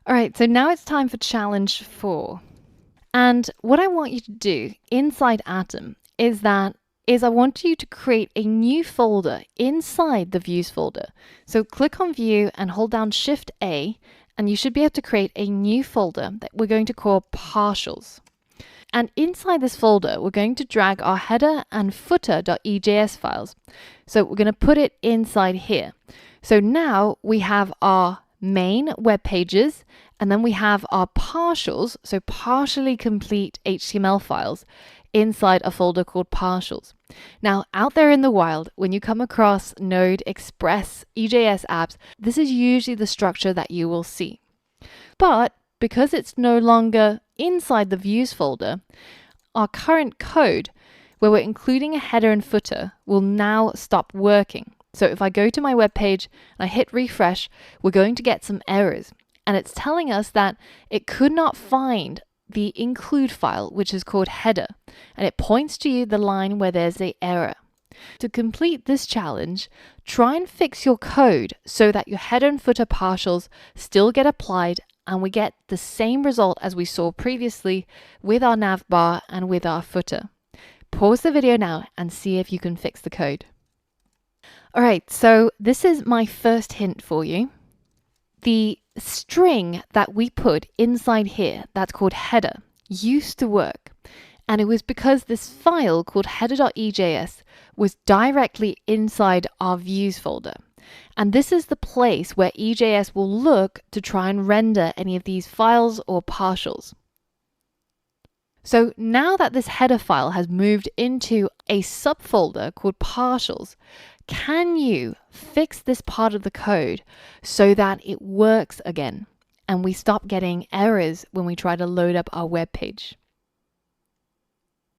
All right, so now it's time for challenge 4. And what I want you to do inside Atom is I want you to create a new folder inside the Views folder. So click on View and hold down Shift A, and you should be able to create a new folder that we're going to call Partials. And inside this folder, we're going to drag our header and footer.ejs files. So we're going to put it inside here. So now we have our main web pages, and then we have our partials, so partially complete HTML files, inside a folder called partials. Now, out there in the wild, when you come across Node, Express, EJS apps, this is usually the structure that you will see. But because it's no longer inside the Views folder, our current code, where we're including a header and footer, will now stop working. So if I go to my web page and I hit refresh, we're going to get some errors. And it's telling us that it could not find the include file, which is called header. And it points to you the line where there's an error. To complete this challenge, try and fix your code so that your header and footer partials still get applied and we get the same result as we saw previously with our nav bar and with our footer. Pause the video now and see if you can fix the code. All right, so this is my first hint for you. The string that we put inside here, that's called header, used to work. And it was because this file called header.ejs was directly inside our views folder. And this is the place where EJS will look to try and render any of these files or partials. So now that this header file has moved into a subfolder called partials, can you fix this part of the code so that it works again and we stop getting errors when we try to load up our web page?